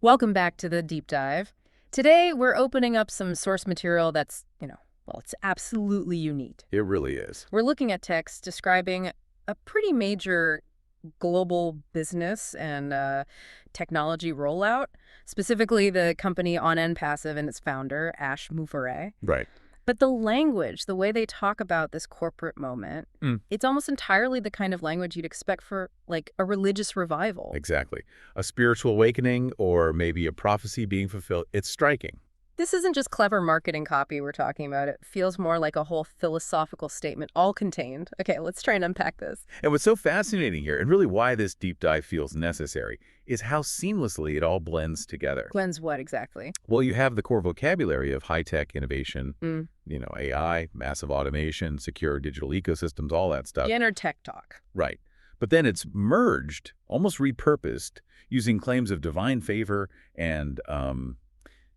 Welcome back to the deep dive. Today, we're opening up some source material that's, well, it's absolutely unique. It really is. We're looking at text describing a pretty major global business and technology rollout, specifically the company On End Passive and its founder, Ash Mufareh. Right. But the language, the way they talk about this corporate moment, it's almost entirely the kind of language you'd expect for, like, a religious revival. Exactly. A spiritual awakening or maybe a prophecy being fulfilled. It's striking. This isn't just clever marketing copy we're talking about. It feels more like a whole philosophical statement, all contained. Okay, let's try and unpack this. And what's so fascinating here, and really why this deep dive feels necessary, is how seamlessly it all blends together. Blends what exactly? Well, you have the core vocabulary of high-tech innovation, AI, massive automation, secure digital ecosystems, all that stuff. Standard tech talk. Right. But then it's merged, almost repurposed, using claims of divine favor and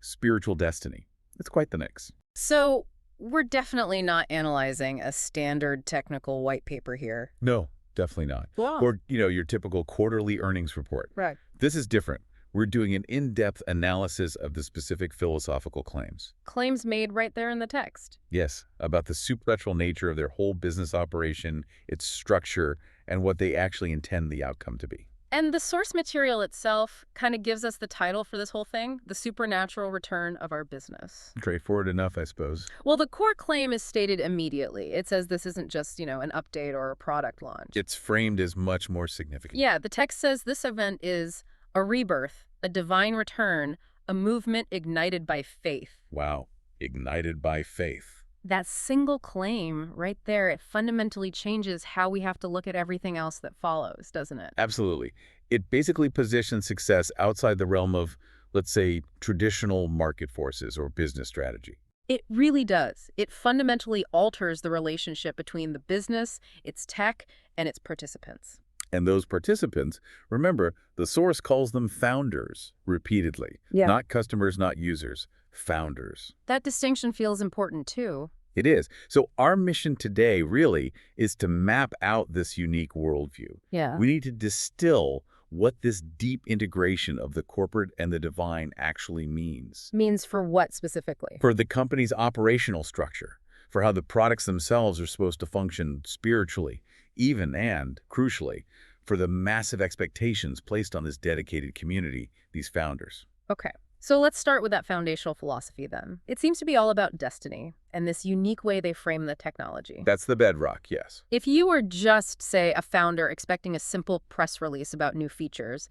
spiritual destiny. It's quite the mix. So we're definitely not analyzing a standard technical white paper here. No, definitely not. Wow. Or, your typical quarterly earnings report. Right. This is different. We're doing an in-depth analysis of the specific philosophical claims. Claims made right there in the text. Yes, about the supernatural nature of their whole business operation, its structure, and what they actually intend the outcome to be. And the source material itself kind of gives us the title for this whole thing, the supernatural return of our business. Straightforward enough, I suppose. Well, the core claim is stated immediately. It says this isn't just, an update or a product launch. It's framed as much more significant. Yeah, the text says this event is a rebirth, a divine return, a movement ignited by faith. Wow. Ignited by faith. That single claim right there, it fundamentally changes how we have to look at everything else that follows, doesn't it? Absolutely. It basically positions success outside the realm of, let's say, traditional market forces or business strategy. It really does. It fundamentally alters the relationship between the business, its tech, and its participants. And those participants, remember, the source calls them founders repeatedly. Yeah. Not customers, not users. Founders. That distinction feels important, too. It is. So our mission today really is to map out this unique worldview. Yeah. We need to distill what this deep integration of the corporate and the divine actually means. Means for what specifically? For the company's operational structure, for how the products themselves are supposed to function spiritually, even and, crucially, for the massive expectations placed on this dedicated community, these founders. Okay. So let's start with that foundational philosophy then. It seems to be all about destiny and this unique way they frame the technology. That's the bedrock, yes. If you were just, say, a founder expecting a simple press release about new features,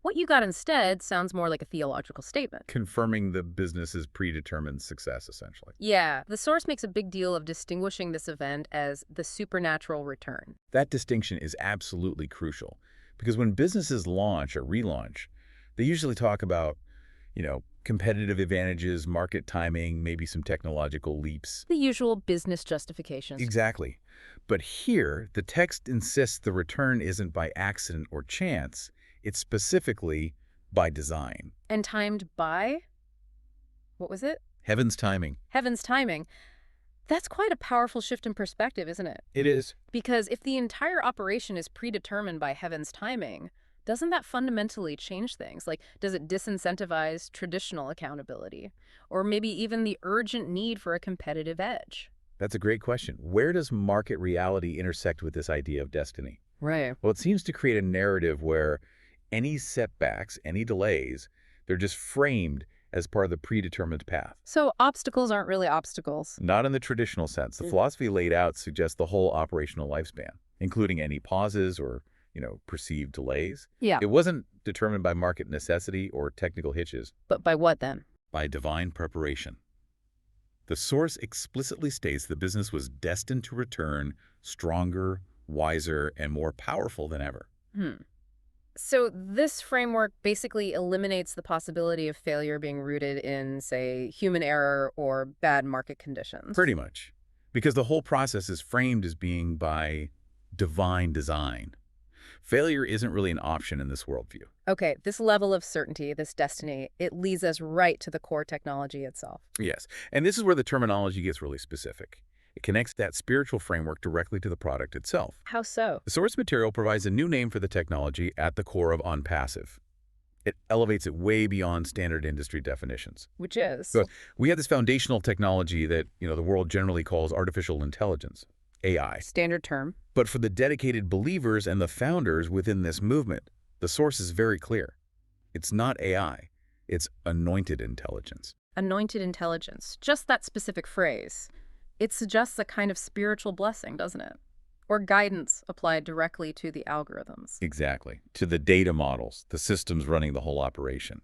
what you got instead sounds more like a theological statement. Confirming the business's predetermined success, essentially. Yeah, the source makes a big deal of distinguishing this event as the supernatural return. That distinction is absolutely crucial because when businesses launch or relaunch, they usually talk about competitive advantages, market timing, maybe some technological leaps. The usual business justifications. Exactly. But here, the text insists the return isn't by accident or chance. It's specifically by design. And timed by? What was it? Heaven's timing. Heaven's timing. That's quite a powerful shift in perspective, isn't it? It is. Because if the entire operation is predetermined by heaven's timing, doesn't that fundamentally change things? Like, does it disincentivize traditional accountability? Or maybe even the urgent need for a competitive edge? That's a great question. Where does market reality intersect with this idea of destiny? Right. Well, it seems to create a narrative where any setbacks, any delays, they're just framed as part of the predetermined path. So obstacles aren't really obstacles. Not in the traditional sense. The philosophy laid out suggests the whole operational lifespan, including any pauses or perceived delays. Yeah. It wasn't determined by market necessity or technical hitches. But by what then? By divine preparation. The source explicitly states the business was destined to return stronger, wiser, and more powerful than ever. So this framework basically eliminates the possibility of failure being rooted in, say, human error or bad market conditions. Pretty much. Because the whole process is framed as being by divine design. Failure isn't really an option in this worldview. Okay, this level of certainty, this destiny, it leads us right to the core technology itself. Yes, and this is where the terminology gets really specific. It connects that spiritual framework directly to the product itself. How so? The source material provides a new name for the technology at the core of OnPassive. It elevates it way beyond standard industry definitions. Which is? So we have this foundational technology that, the world generally calls artificial intelligence, AI. Standard term. But for the dedicated believers and the founders within this movement, the source is very clear. It's not AI. It's anointed intelligence. Anointed intelligence. Just that specific phrase. It suggests a kind of spiritual blessing, doesn't it? Or guidance applied directly to the algorithms. Exactly. To the data models, the systems running the whole operation.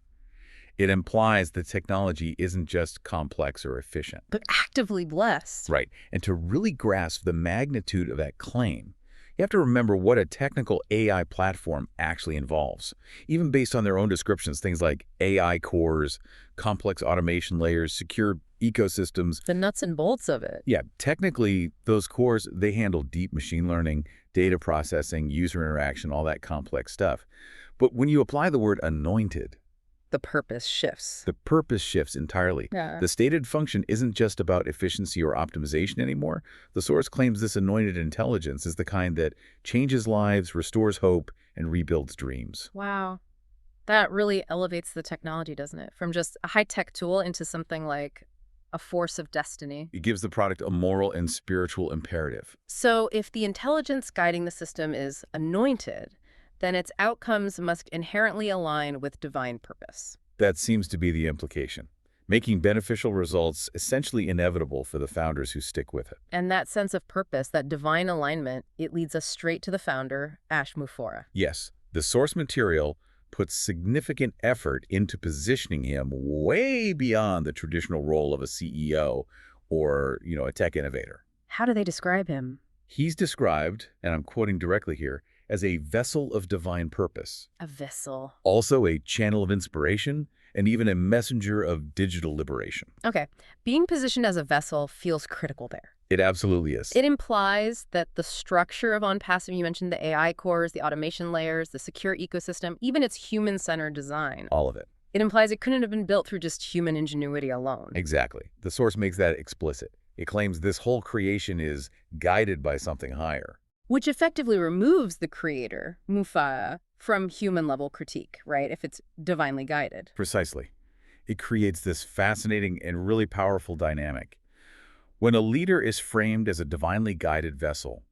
It implies the technology isn't just complex or efficient. But actively blessed. Right. And to really grasp the magnitude of that claim, you have to remember what a technical AI platform actually involves. Even based on their own descriptions, things like AI cores, complex automation layers, secure ecosystems. The nuts and bolts of it. Yeah, technically, those cores, they handle deep machine learning, data processing, user interaction, all that complex stuff. But when you apply the word anointed, The purpose shifts. the purpose shifts entirely. Yeah. The stated function isn't just about efficiency or optimization anymore. The source claims this anointed intelligence is the kind that changes lives, restores hope, and rebuilds dreams. Wow. That really elevates the technology, doesn't it? From just a high-tech tool into something like a force of destiny. It gives the product a moral and spiritual imperative. So if the intelligence guiding the system is anointed, then its outcomes must inherently align with divine purpose. That seems to be the implication, making beneficial results essentially inevitable for the founders who stick with it. And that sense of purpose, that divine alignment, it leads us straight to the founder, Ash Mufareh. Yes, the source material puts significant effort into positioning him way beyond the traditional role of a CEO or, a tech innovator. How do they describe him? He's described, and I'm quoting directly here, as a vessel of divine purpose, A vessel. also a channel of inspiration, and even a messenger of digital liberation. Okay, being positioned as a vessel feels critical there. It absolutely is. It implies that the structure of OnPassive, you mentioned the AI cores, the automation layers, the secure ecosystem, even its human-centered design. All of it. It implies it couldn't have been built through just human ingenuity alone. Exactly. The source makes that explicit. It claims this whole creation is guided by something higher. Which effectively removes the creator, Mufareh, from human-level critique, right, if it's divinely guided. Precisely. It creates this fascinating and really powerful dynamic. When a leader is framed as a divinely guided vessel,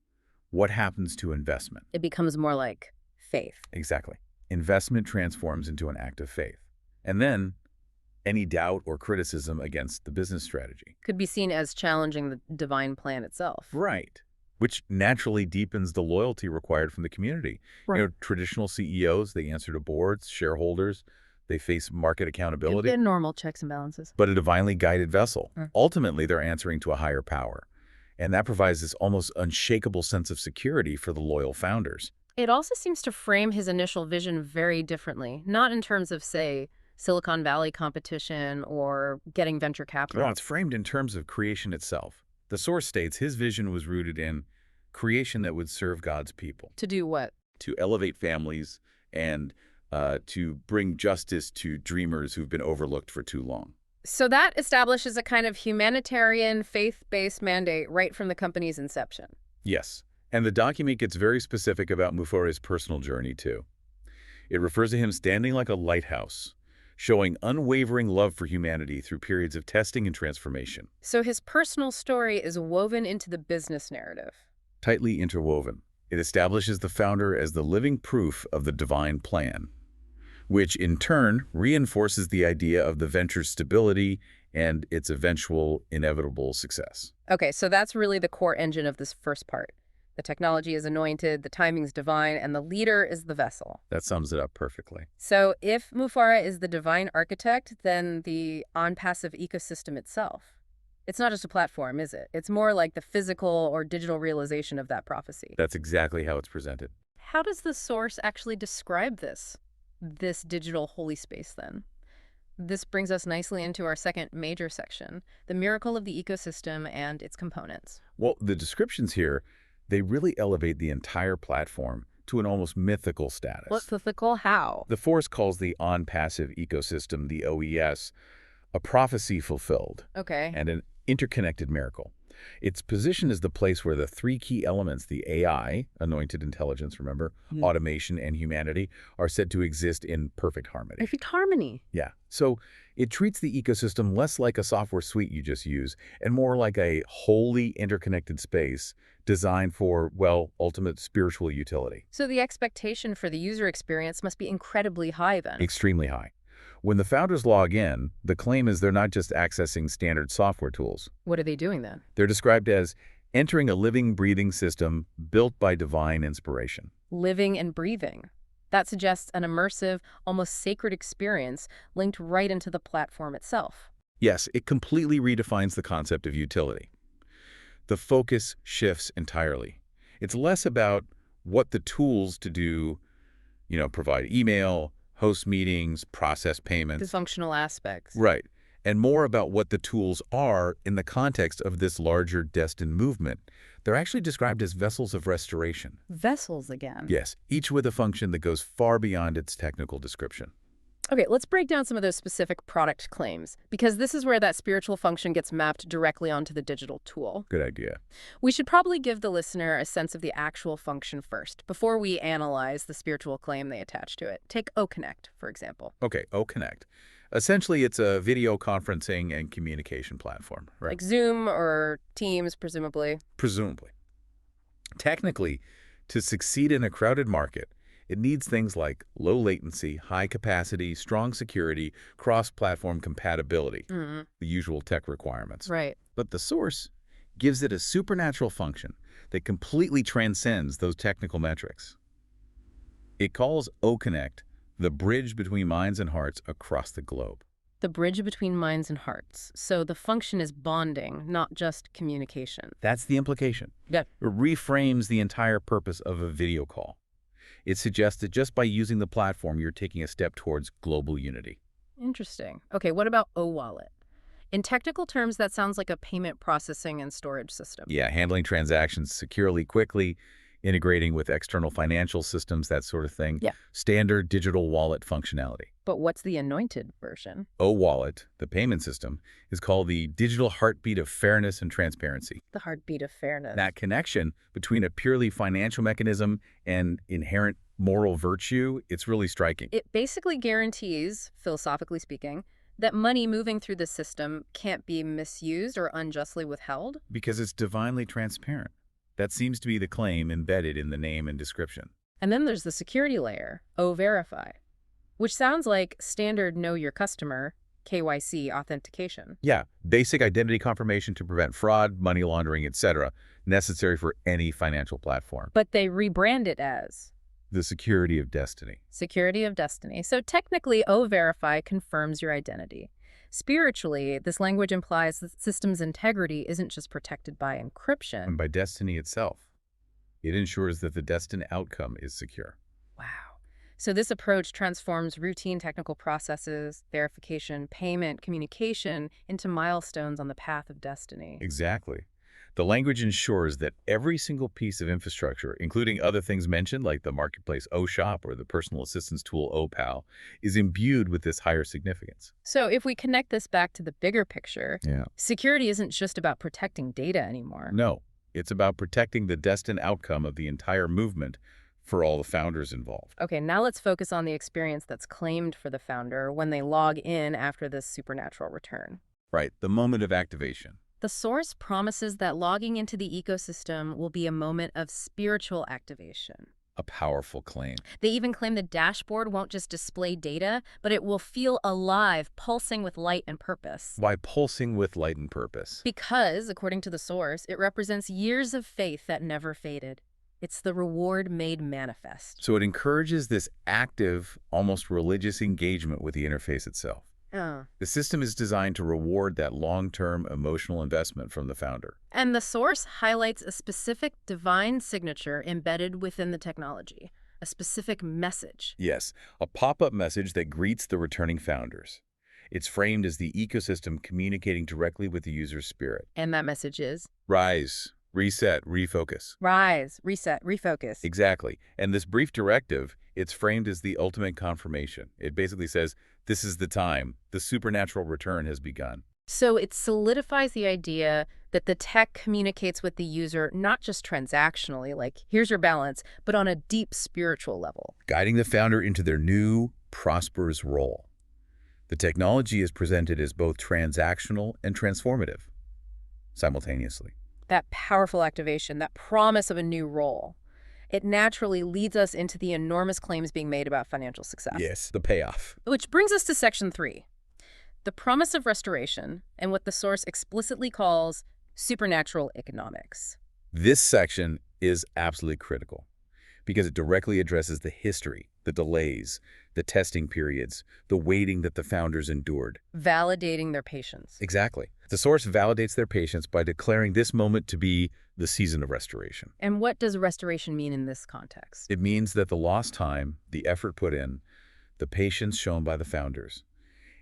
what happens to investment? It becomes more like faith. Exactly. Investment transforms into an act of faith. And then, any doubt or criticism against the business strategy. Could be seen as challenging the divine plan itself. Right. Which naturally deepens the loyalty required from the community. Right. Traditional CEOs, they answer to boards, shareholders, they face market accountability. The normal checks and balances. But a divinely guided vessel. Mm. Ultimately, they're answering to a higher power. And that provides this almost unshakable sense of security for the loyal founders. It also seems to frame his initial vision very differently, not in terms of, say, Silicon Valley competition or getting venture capital. No, it's framed in terms of creation itself. The source states his vision was rooted in creation that would serve God's people. To do what? To elevate families and to bring justice to dreamers who've been overlooked for too long. So that establishes a kind of humanitarian, faith-based mandate right from the company's inception. Yes, and the document gets very specific about Mufareh's personal journey, too. It refers to him standing like a lighthouse, showing unwavering love for humanity through periods of testing and transformation. So his personal story is woven into the business narrative. Tightly interwoven, it establishes the founder as the living proof of the divine plan, which in turn reinforces the idea of the venture's stability and its eventual inevitable success. Okay, so that's really the core engine of this first part. The technology is anointed, the timing's divine, and the leader is the vessel. That sums it up perfectly. So if Mufareh is the divine architect, then the OnPassive ecosystem itself. It's not just a platform, is it? It's more like the physical or digital realization of that prophecy. That's exactly how it's presented. How does the source actually describe this digital holy space, then? This brings us nicely into our second major section, the miracle of the ecosystem and its components. Well, the descriptions here, they really elevate the entire platform to an almost mythical status. What's mythical? How? The Force calls the OnPassive ecosystem, the OES, a prophecy fulfilled Okay. and an interconnected miracle. It's positioned as the place where the three key elements, the AI, anointed intelligence, remember, Hmm. automation, and humanity, are said to exist in perfect harmony. Perfect harmony. Yeah. So it treats the ecosystem less like a software suite you just use and more like a wholly interconnected space designed for, well, ultimate spiritual utility. So the expectation for the user experience must be incredibly high then. Extremely high. When the founders log in, the claim is they're not just accessing standard software tools. What are they doing then? They're described as entering a living, breathing system built by divine inspiration. Living and breathing. That suggests an immersive, almost sacred experience linked right into the platform itself. Yes, it completely redefines the concept of utility. The focus shifts entirely. It's less about what the tools to do, provide email, host meetings, process The payments. functional aspects. Right. And more about what the tools are in the context of this larger destined movement. They're actually described as vessels of restoration. Vessels again. Yes, each with a function that goes far beyond its technical description. Okay, let's break down some of those specific product claims, because this is where that spiritual function gets mapped directly onto the digital tool. Good idea. We should probably give the listener a sense of the actual function first, before we analyze the spiritual claim they attach to it. Take OConnect, for example. Okay, OConnect. Essentially, it's a video conferencing and communication platform, right? Like Zoom or Teams, presumably. Presumably. Technically, to succeed in a crowded market, it needs things like low latency, high capacity, strong security, cross-platform compatibility, Mm, the usual tech requirements. right. But the source gives it a supernatural function that completely transcends those technical metrics. It calls OConnect the bridge between minds and hearts across the globe. The bridge between minds and hearts. So the function is bonding, not just communication. That's the implication. Yeah. It reframes the entire purpose of a video call. It suggests that just by using the platform, you're taking a step towards global unity. Interesting. Okay, what about O-Wallet? In technical terms, that sounds like a payment processing and storage system. Yeah, handling transactions securely, quickly, integrating with external financial systems, that sort of thing. Yeah. Standard digital wallet functionality. But what's the anointed version? O-Wallet, the payment system, is called the digital heartbeat of fairness and transparency. The heartbeat of fairness. That connection between a purely financial mechanism and inherent moral virtue, it's really striking. It basically guarantees, philosophically speaking, that money moving through the system can't be misused or unjustly withheld. Because it's divinely transparent. That seems to be the claim embedded in the name and description. And then there's the security layer, O-Verify, which sounds like standard Know Your Customer, KYC authentication. Yeah, basic identity confirmation to prevent fraud, money laundering, etc., necessary for any financial platform. But they rebrand it as The security of destiny. Security of Destiny. So technically, O-Verify confirms your identity. Spiritually, this language implies that the system's integrity isn't just protected by encryption. And by destiny itself. It ensures that the destined outcome is secure. Wow. So this approach transforms routine technical processes, verification, payment, communication into milestones on the path of destiny. Exactly. The language ensures that every single piece of infrastructure, including other things mentioned like the marketplace O-Shop or the personal assistance tool O-Pal, is imbued with this higher significance. So if we connect this back to the bigger picture, Yeah. security isn't just about protecting data anymore. No, it's about protecting the destined outcome of the entire movement for all the founders involved. Okay, now let's focus on the experience that's claimed for the founder when they log in after this supernatural return. Right, the moment of activation. The source promises that logging into the ecosystem will be a moment of spiritual activation. A powerful claim. They even claim the dashboard won't just display data, but it will feel alive, pulsing with light and purpose. Why pulsing with light and purpose? Because, according to the source, it represents years of faith that never faded. It's the reward made manifest. So it encourages this active, almost religious engagement with the interface itself. The system is designed to reward that long-term emotional investment from the founder. And the source highlights a specific divine signature embedded within the technology, a specific message. Yes, a pop-up message that greets the returning founders. It's framed as the ecosystem communicating directly with the user's spirit. And that message is? Rise, reset, refocus. Rise, reset, refocus. Exactly. And this brief directive, it's framed as the ultimate confirmation. It basically says, this is the time. The supernatural return has begun. So it solidifies the idea that the tech communicates with the user not just transactionally, like, here's your balance, but on a deep spiritual level. Guiding the founder into their new, prosperous role. The technology is presented as both transactional and transformative simultaneously. That powerful activation, that promise of a new role, it naturally leads us into the enormous claims being made about financial success. Yes, the payoff. Which brings us to Section 3, the promise of restoration and what the source explicitly calls supernatural economics. This section is absolutely critical because it directly addresses the history, the delays, the testing periods, the waiting that the founders endured. Validating their patience. Exactly. The source validates their patience by declaring this moment to be the season of restoration. And what does restoration mean in this context? It means that the lost time, the effort put in, the patience shown by the founders,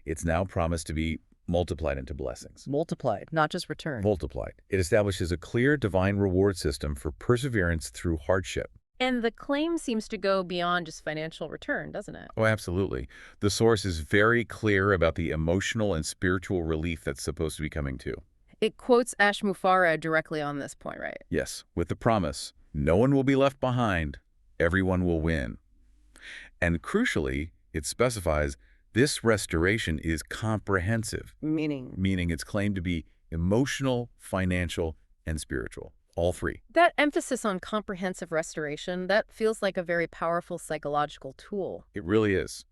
it's now promised to be multiplied into blessings. Multiplied, not just returned. Multiplied. It establishes a clear divine reward system for perseverance through hardship. And the claim seems to go beyond just financial return, doesn't it? Oh, absolutely. The source is very clear about the emotional and spiritual relief that's supposed to be coming too. It quotes Ashmufara directly on this point, right? Yes, with the promise, no one will be left behind, everyone will win. And crucially, it specifies this restoration is comprehensive, meaning it's claimed to be emotional, financial, and spiritual. All three. That emphasis on comprehensive restoration, that feels like a very powerful psychological tool. It really is.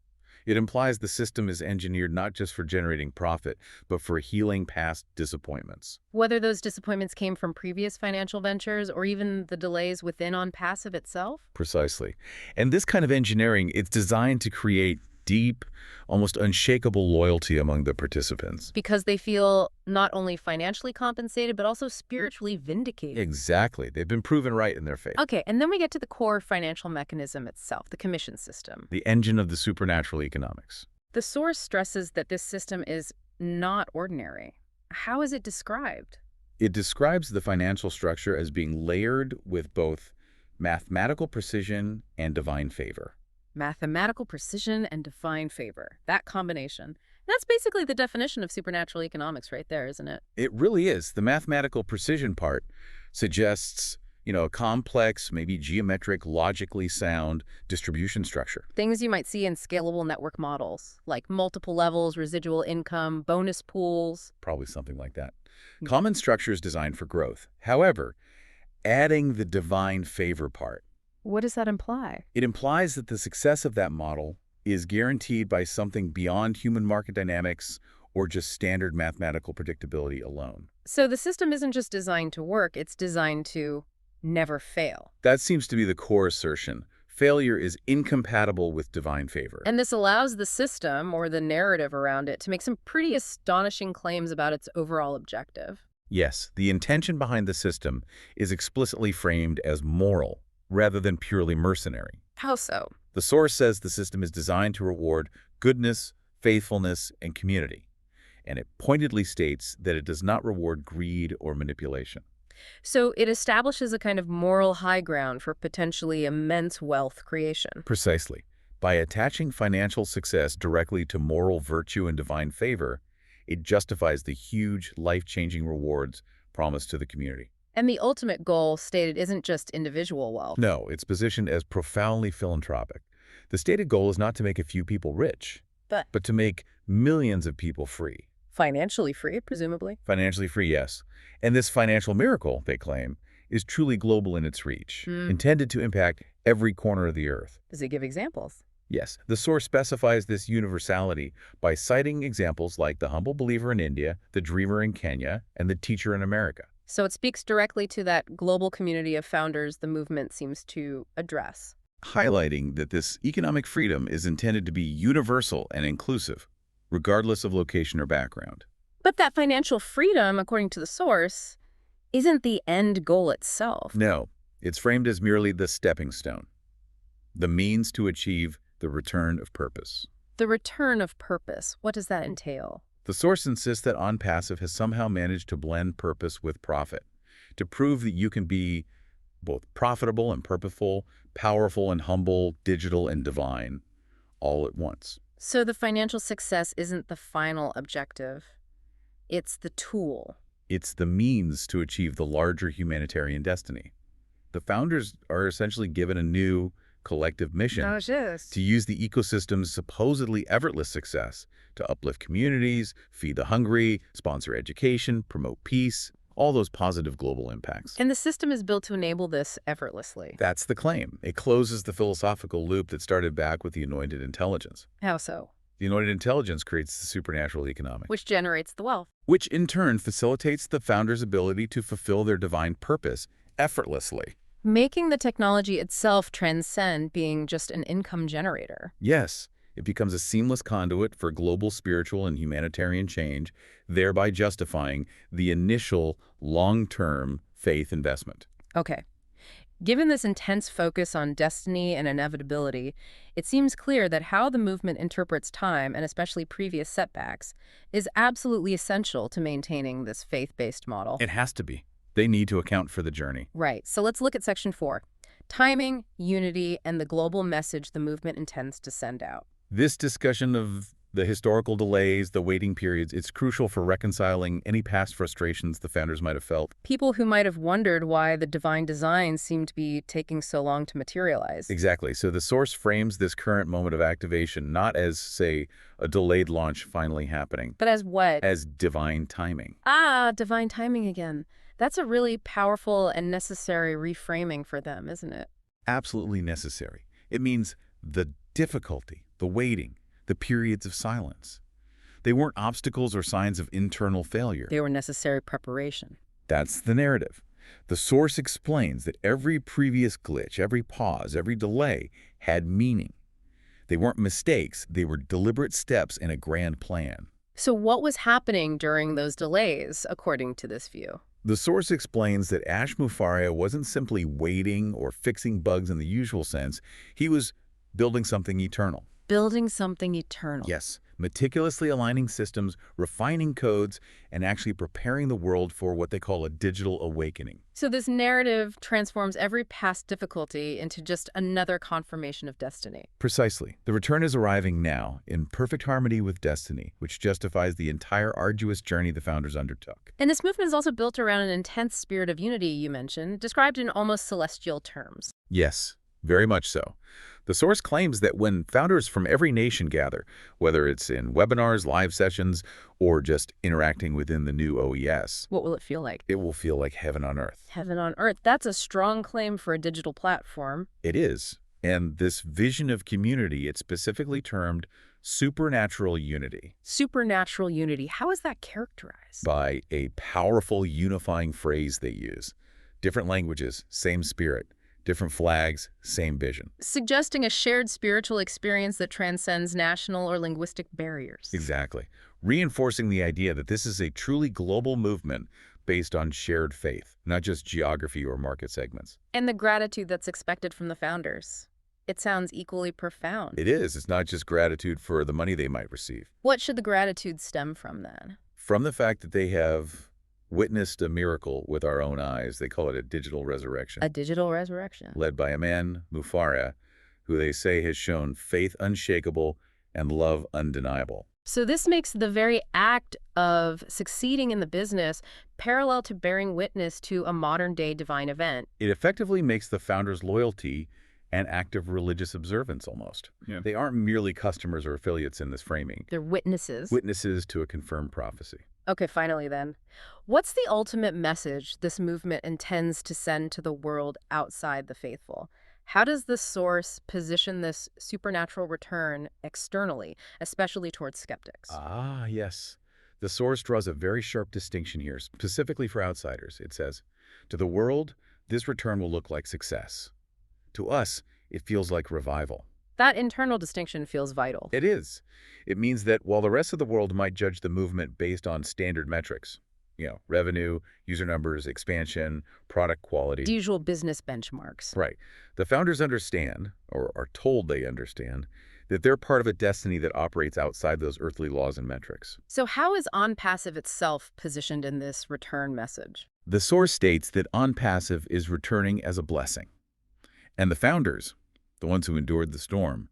It implies the system is engineered not just for generating profit, but for healing past disappointments. Whether those disappointments came from previous financial ventures or even the delays within on passive itself? Precisely. And this kind of engineering, it's designed to create deep, almost unshakable loyalty among the participants. Because they feel not only financially compensated, but also spiritually vindicated. Exactly. They've been proven right in their faith. Okay, and then we get to the core financial mechanism itself, the commission system. The engine of the supernatural economics. The source stresses that this system is not ordinary. How is it described? It describes the financial structure as being layered with both mathematical precision and divine favor. Mathematical precision and divine favor. That combination. That's basically the definition of supernatural economics right there, isn't it? It really is. The mathematical precision part suggests, a complex, maybe geometric, logically sound distribution structure. Things you might see in scalable network models, like multiple levels, residual income, bonus pools. Probably something like that. Common structure is designed for growth. However, adding the divine favor part, What does that imply? it implies that the success of that model is guaranteed by something beyond human market dynamics or just standard mathematical predictability alone. So the system isn't just designed to work, it's designed to never fail. That seems to be the core assertion. Failure is incompatible with divine favor. And this allows the system, or the narrative around it, to make some pretty astonishing claims about its overall objective. Yes, the intention behind the system is explicitly framed as moral rather than purely mercenary. How so? The source says the system is designed to reward goodness, faithfulness, and community, and it pointedly states that it does not reward greed or manipulation. So it establishes a kind of moral high ground for potentially immense wealth creation. Precisely. By attaching financial success directly to moral virtue and divine favor, it justifies the huge, life-changing rewards promised to the community. And the ultimate goal stated isn't just individual wealth. No, it's positioned as profoundly philanthropic. The stated goal is not to make a few people rich, but to make millions of people free. Financially free, presumably. Financially free, yes. And this financial miracle, they claim, is truly global in its reach, intended to impact every corner of the earth. Does it give examples? Yes, the source specifies this universality by citing examples like the humble believer in India, the dreamer in Kenya, and the teacher in America. So it speaks directly to that global community of founders the movement seems to address. Highlighting that this economic freedom is intended to be universal and inclusive, regardless of location or background. But that financial freedom, according to the source, isn't the end goal itself. No, it's framed as merely the stepping stone, the means to achieve the return of purpose. The return of purpose, what does that entail? The source insists that OnPassive has somehow managed to blend purpose with profit, to prove that you can be both profitable and purposeful, powerful and humble, digital and divine, all at once. So the financial success isn't the final objective. It's the tool. It's the means to achieve the larger humanitarian destiny. The founders are essentially given a new collective mission Oh, to just. use the ecosystem's supposedly effortless success to uplift communities, feed the hungry, sponsor education, promote peace, all those positive global impacts. And the system is built to enable this effortlessly. That's the claim. It closes the philosophical loop that started back with the anointed intelligence. How so? The anointed intelligence creates the supernatural economic, Which generates the wealth. which in turn facilitates the founder's ability to fulfill their divine purpose effortlessly. Making the technology itself transcend being just an income generator. Yes, it becomes a seamless conduit for global spiritual and humanitarian change, thereby justifying the initial long-term faith investment. Okay. Given this intense focus on destiny and inevitability, it seems clear that how the movement interprets time, and especially previous setbacks, is absolutely essential to maintaining this faith-based model. It has to be. They need to account for the journey. Right. So let's look at Section 4. Timing, unity, and the global message the movement intends to send out. This discussion of the historical delays, the waiting periods, it's crucial for reconciling any past frustrations the founders might have felt. People who might have wondered why the divine design seemed to be taking so long to materialize. Exactly. So the source frames this current moment of activation not as, say, a delayed launch finally happening, But as what? as divine timing. Divine timing again. That's a really powerful and necessary reframing for them, isn't it? Absolutely necessary. It means the difficulty, the waiting, the periods of silence. They weren't obstacles or signs of internal failure. They were necessary preparation. That's the narrative. The source explains that every previous glitch, every pause, every delay had meaning. They weren't mistakes, they were deliberate steps in a grand plan. So what was happening during those delays, according to this view? The source explains that Mufaria wasn't simply waiting or fixing bugs in the usual sense. He was building something eternal. Building something eternal. Yes, meticulously aligning systems, refining codes, and actually preparing the world for what they call a digital awakening. So this narrative transforms every past difficulty into just another confirmation of destiny. Precisely. The return is arriving now, in perfect harmony with destiny, which justifies the entire arduous journey the founders undertook. And this movement is also built around an intense spirit of unity, you mentioned, described in almost celestial terms. Yes, very much so. The source claims that when founders from every nation gather, whether it's in webinars, live sessions, or just interacting within the new OES, What will it feel like? it will feel like heaven on earth. Heaven on earth. That's a strong claim for a digital platform. It is. And this vision of community, it's specifically termed supernatural unity Supernatural unity. How is that characterized? by a powerful unifying phrase they use. Different languages, same spirit. Different flags, same vision. Suggesting a shared spiritual experience that transcends national or linguistic barriers. Exactly. Reinforcing the idea that this is a truly global movement based on shared faith, not just geography or market segments. And the gratitude that's expected from the founders. It sounds equally profound. It is. It's not just gratitude for the money they might receive. What should the gratitude stem from then? From the fact that they have witnessed a miracle with our own eyes. They call it a digital resurrection. A digital resurrection. Led by a man, Mufaria, who they say has shown faith unshakable and love undeniable. So this makes the very act of succeeding in the business parallel to bearing witness to a modern-day divine event. It effectively makes the founders' loyalty an act of religious observance almost. Yeah. They aren't merely customers or affiliates in this framing. They're witnesses. Witnesses to a confirmed prophecy. Okay, finally then. What's the ultimate message this movement intends to send to the world outside the faithful? How does the source position this supernatural return externally, especially towards skeptics? Ah, yes. The source draws a very sharp distinction here, specifically for outsiders. It says, to the world, this return will look like success. To us, it feels like revival. That internal distinction feels vital. It is. It means that while the rest of the world might judge the movement based on standard metrics, revenue, user numbers, expansion, product quality. The usual business benchmarks. Right. The founders understand, or are told they understand, that they're part of a destiny that operates outside those earthly laws and metrics. So how is OnPassive itself positioned in this return message? The source states that OnPassive is returning as a blessing. And the founders, the ones who endured the storm,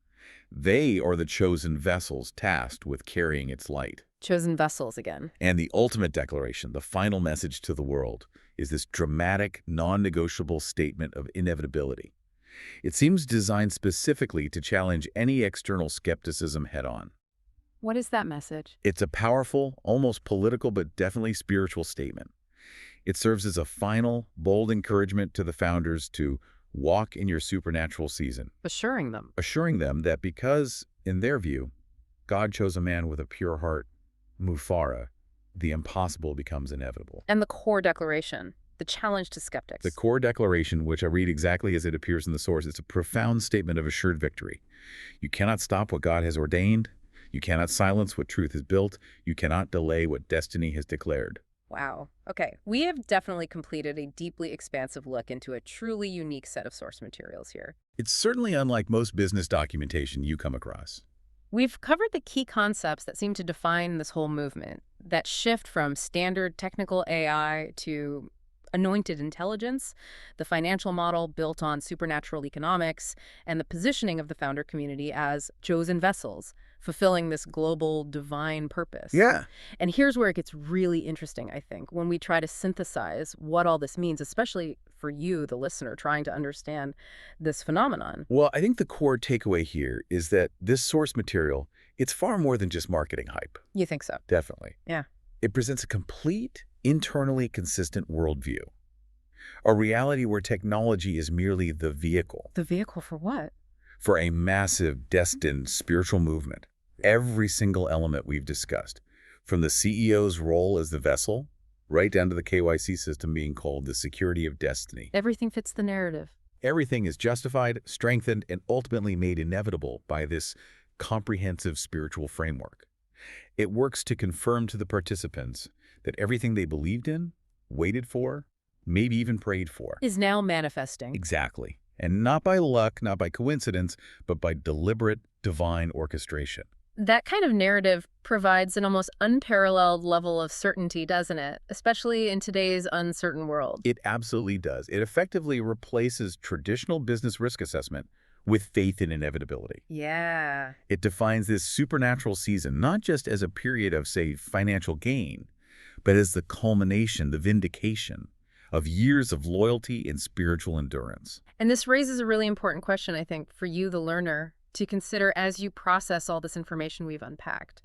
They are the chosen vessels tasked with carrying its light. Chosen vessels again. And the ultimate declaration, the final message to the world, is this dramatic, non-negotiable statement of inevitability. It seems designed specifically to challenge any external skepticism head-on. What is that message? It's a powerful, almost political, but definitely spiritual statement. It serves as a final, bold encouragement to the founders to walk in your supernatural season, Assuring them. assuring them that because, in their view, God chose a man with a pure heart, Mufara, the impossible becomes inevitable. And the core declaration, the challenge to skeptics. The core declaration, which I read exactly as it appears in the source, it's a profound statement of assured victory. You cannot stop what God has ordained. You cannot silence what truth has built. You cannot delay what destiny has declared. Wow. Okay, we have definitely completed a deeply expansive look into a truly unique set of source materials here. It's certainly unlike most business documentation you come across. We've covered the key concepts that seem to define this whole movement, that shift from standard technical AI to anointed intelligence, the financial model built on supernatural economics, and the positioning of the founder community as chosen vessels, fulfilling this global divine purpose. Yeah. And here's where it gets really interesting, I think, when we try to synthesize what all this means, especially for you, the listener, trying to understand this phenomenon. Well, I think the core takeaway here is that this source material, it's far more than just marketing hype. You think so? Definitely. Yeah. It presents a complete, internally consistent worldview. A reality where technology is merely the vehicle The vehicle for what? for a massive, destined spiritual movement. Every single element we've discussed, from the CEO's role as the vessel, right down to the KYC system being called the security of destiny. Everything fits the narrative. Everything is justified, strengthened, and ultimately made inevitable by this comprehensive spiritual framework. It works to confirm to the participants that everything they believed in, waited for, maybe even prayed for. Is now manifesting. Exactly. And not by luck, not by coincidence, but by deliberate divine orchestration. That kind of narrative provides an almost unparalleled level of certainty, doesn't it? Especially in today's uncertain world. It absolutely does. It effectively replaces traditional business risk assessment with faith in inevitability. Yeah. It defines this supernatural season not just as a period of, say, financial gain, but as the culmination, the vindication of years of loyalty and spiritual endurance. And this raises a really important question, I think, for you, the learner, to consider as you process all this information we've unpacked.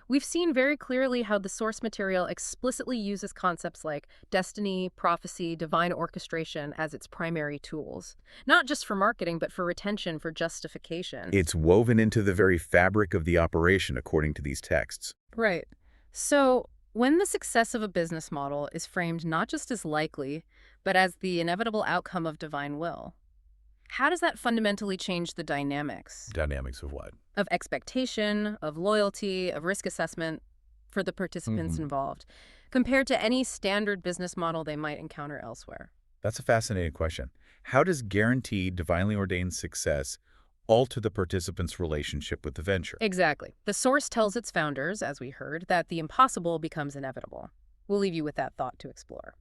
We've seen very clearly how the source material explicitly uses concepts like destiny, prophecy, divine orchestration as its primary tools. Not just for marketing, but for retention, for justification. It's woven into the very fabric of the operation, according to these texts. Right. So when the success of a business model is framed not just as likely, but as the inevitable outcome of divine will, how does that fundamentally change the dynamics? Dynamics of what? Of expectation, of loyalty, of risk assessment for the participants involved, compared to any standard business model they might encounter elsewhere? That's a fascinating question. How does guaranteed, divinely ordained success alter the participants' relationship with the venture? Exactly. The source tells its founders, as we heard, that the impossible becomes inevitable. We'll leave you with that thought to explore.